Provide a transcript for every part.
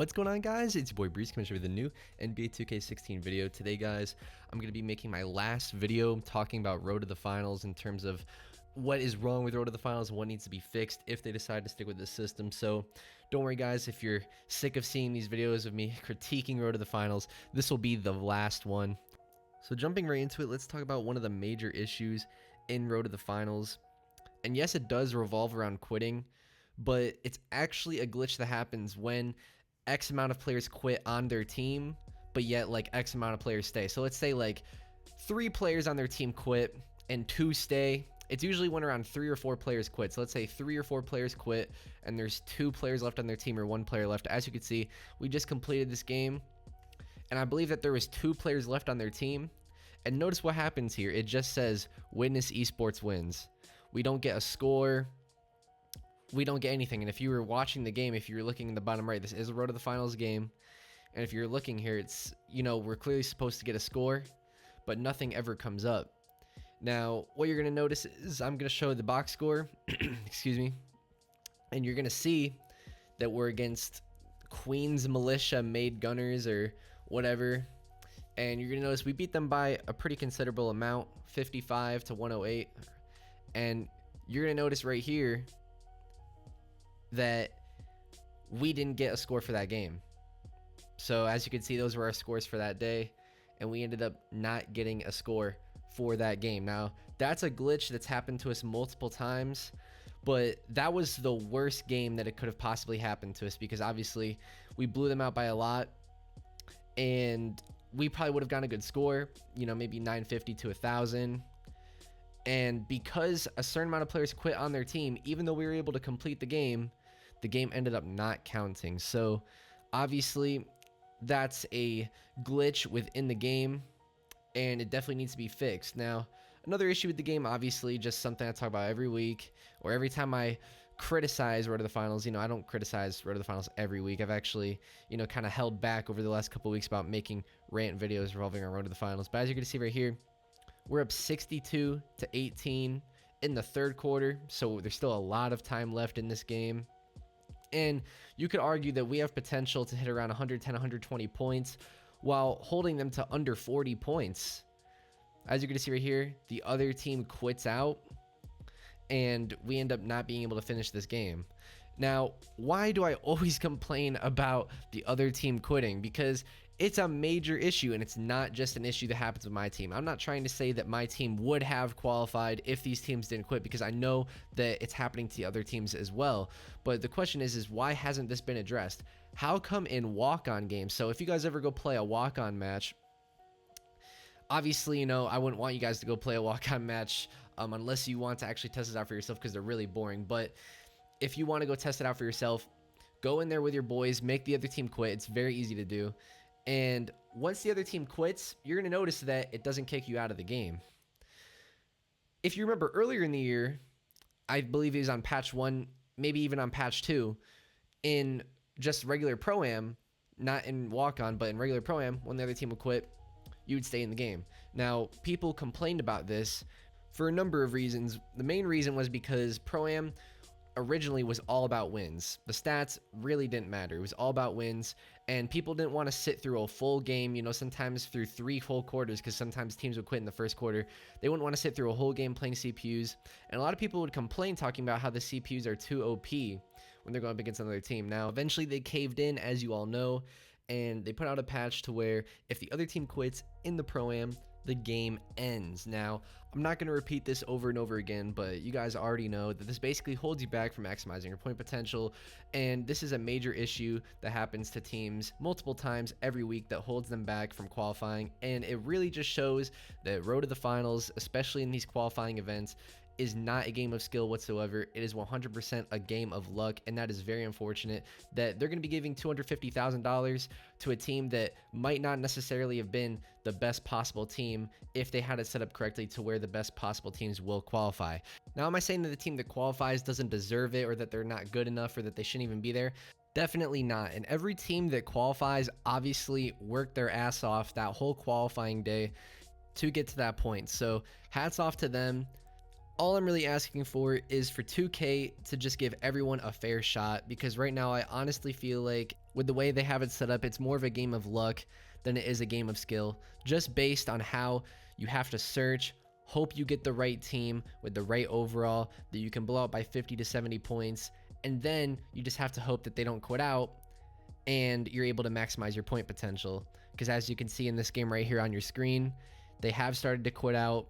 What's going on, guys? It's your boy Breeze coming to you with a new NBA 2K16 video. Today, guys, I'm going to be making my last video talking about Road to the Finals in terms of what is wrong with Road to the Finals and what needs to be fixed if they decide to stick with this system. So don't worry, guys, if you're sick of seeing these videos of me critiquing Road to the Finals, this will be the last one. So jumping right into it, let's talk about one of the major issues in Road to the Finals. And yes, it does revolve around quitting, but it's actually a glitch that happens when X amount of players quit on their team, but yet like X amount of players stay. So let's say like 3 players on their team quit and 2 stay. It's usually when around 3 or 4 players quit. So let's say 3 or 4 players quit and there's 2 players left on their team or 1 player left. As you can see, we just completed this game and I believe that there was 2 players left on their team. And notice what happens here. It just says Witness Esports wins. We don't get a score. We don't get anything. And if you were watching the game, if you were looking in the bottom right, this is a Road to the Finals game. And if you're looking here, it's, you know, we're clearly supposed to get a score, but nothing ever comes up. Now, what you're going to notice is I'm going to show the box score, excuse me, and you're going to see that we're against Queens Militia Made Gunners or whatever. And you're going to notice we beat them by a pretty considerable amount, 55 to 108. And you're going to notice right here that we didn't get a score for that game. So as you can see, those were our scores for that day, and we ended up not getting a score for that game. Now, that's a glitch that's happened to us multiple times, but that was the worst game that it could have possibly happened to us because obviously we blew them out by a lot, and we probably would have gotten a good score, you know, maybe 950 to 1,000. And because a certain amount of players quit on their team, even though we were able to complete the game ended up not counting. So obviously that's a glitch within the game and it definitely needs to be fixed. Now, another issue with the game, obviously just something I talk about every week or every time I criticize Road to the Finals. You know, I don't criticize Road to the Finals every week. I've actually, you know, kind of held back over the last couple of weeks about making rant videos revolving around Road to the Finals. But as you can see right here, we're up 62 to 18 in the third quarter. So there's still a lot of time left in this game. And you could argue that we have potential to hit around 110, 120 points while holding them to under 40 points. As you're going to see right here, the other team quits out and we end up not being able to finish this game. Now, why do I always complain about the other team quitting? Because it's a major issue and it's not just an issue that happens with my team. I'm not trying to say that my team would have qualified if these teams didn't quit, because I know that it's happening to the other teams as well. But the question is why hasn't this been addressed? How come in walk-on games? So if you guys ever go play a walk-on match, obviously, you know, I wouldn't want you guys to go play a walk-on match unless you want to actually test it out for yourself because they're really boring. But if you want to go test it out for yourself, go in there with your boys, make the other team quit. It's very easy to do. And once the other team quits, you're going to notice that it doesn't kick you out of the game. If you remember earlier in the year, I believe it was on patch 1, maybe even on patch 2, in just regular Pro-Am, not in walk-on, but in regular Pro-Am, when the other team would quit, you would stay in the game. Now, people complained about this for a number of reasons. The main reason was because Pro-Am originally was all about wins. The stats really didn't matter. It was all about wins, and people didn't want to sit through a full game, you know, sometimes through 3 full quarters, because sometimes teams would quit in the first quarter. They wouldn't want to sit through a whole game playing CPUs, and a lot of people would complain talking about how the CPUs are too OP when they're going up against another team. Now, eventually they caved in, as you all know, and they put out a patch to where if the other team quits in the Pro-Am, the game ends. Now, I'm not going to repeat this over and over again, but you guys already know that this basically holds you back from maximizing your point potential, and this is a major issue that happens to teams multiple times every week that holds them back from qualifying, and it really just shows that Road to the Finals, especially in these qualifying events, is not a game of skill whatsoever. It is 100% a game of luck, and that is very unfortunate that they're going to be giving $250,000 to a team that might not necessarily have been the best possible team if they had it set up correctly to where the best possible teams will qualify. Now, am I saying that the team that qualifies doesn't deserve it or that they're not good enough or that they shouldn't even be there? Definitely not. And every team that qualifies obviously worked their ass off that whole qualifying day to get to that point. So hats off to them. All I'm really asking for is for 2K to just give everyone a fair shot, because right now I honestly feel like with the way they have it set up, it's more of a game of luck than it is a game of skill, just based on how you have to search, hope you get the right team with the right overall that you can blow out by 50 to 70 points, and then you just have to hope that they don't quit out and you're able to maximize your point potential. Because as you can see in this game right here on your screen, they have started to quit out.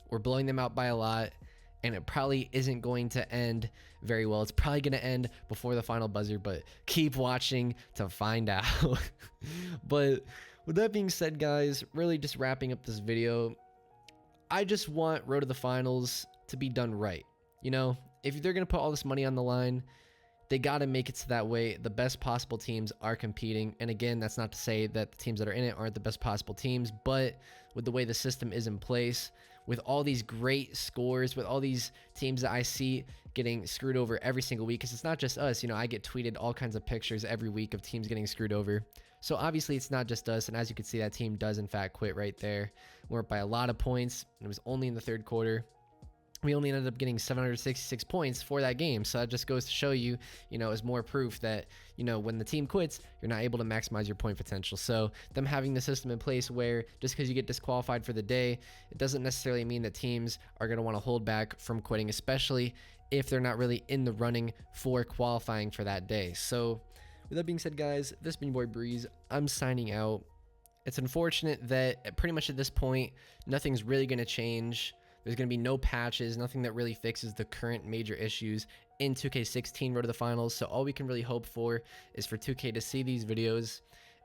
We're blowing them out by a lot, and it probably isn't going to end very well. It's probably going to end before the final buzzer, but keep watching to find out. But with that being said, guys, really just wrapping up this video, I just want Road to the Finals to be done right. You know, if they're going to put all this money on the line, they got to make it so that way the best possible teams are competing. And again, that's not to say that the teams that are in it aren't the best possible teams, but with the way the system is in place, with all these great scores, with all these teams that I see getting screwed over every single week, because it's not just us, you know, I get tweeted all kinds of pictures every week of teams getting screwed over. So obviously it's not just us, and as you can see, that team does in fact quit right there. We're up by a lot of points, and it was only in the third quarter. We only ended up getting 766 points for that game. So that just goes to show you, you know, is more proof that, you know, when the team quits, you're not able to maximize your point potential. So them having the system in place where just because you get disqualified for the day, it doesn't necessarily mean that teams are going to want to hold back from quitting, especially if they're not really in the running for qualifying for that day. So with that being said, guys, this has been your boy Breeze. I'm signing out. It's unfortunate that pretty much at this point, nothing's really going to change. There's going to be no patches, nothing that really fixes the current major issues in 2K16 Road to the Finals. So all we can really hope for is for 2K to see these videos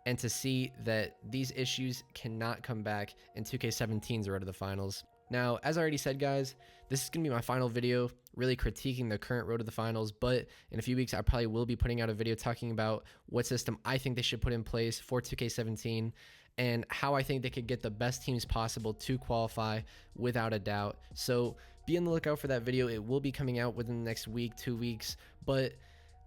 and to see that these issues cannot come back in 2K17's Road to the Finals. Now, as I already said, guys, this is going to be my final video, really critiquing the current Road to the Finals, but in a few weeks, I probably will be putting out a video talking about what system I think they should put in place for 2K17 and how I think they could get the best teams possible to qualify without a doubt. So be on the lookout for that video. It will be coming out within the next week, 2 weeks, but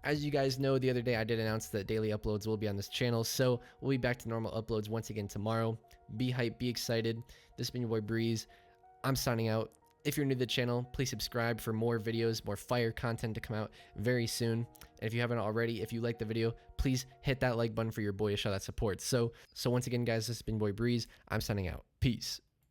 as you guys know, the other day I did announce that daily uploads will be on this channel, so we'll be back to normal uploads once again tomorrow. Be hyped, be excited. This has been your boy Breeze. I'm signing out. If you're new to the channel, please subscribe for more videos, more fire content to come out very soon. And if you haven't already, if you like the video, please hit that like button for your boy to show that support. So once again, guys, this has been your boy Breeze. I'm signing out. Peace.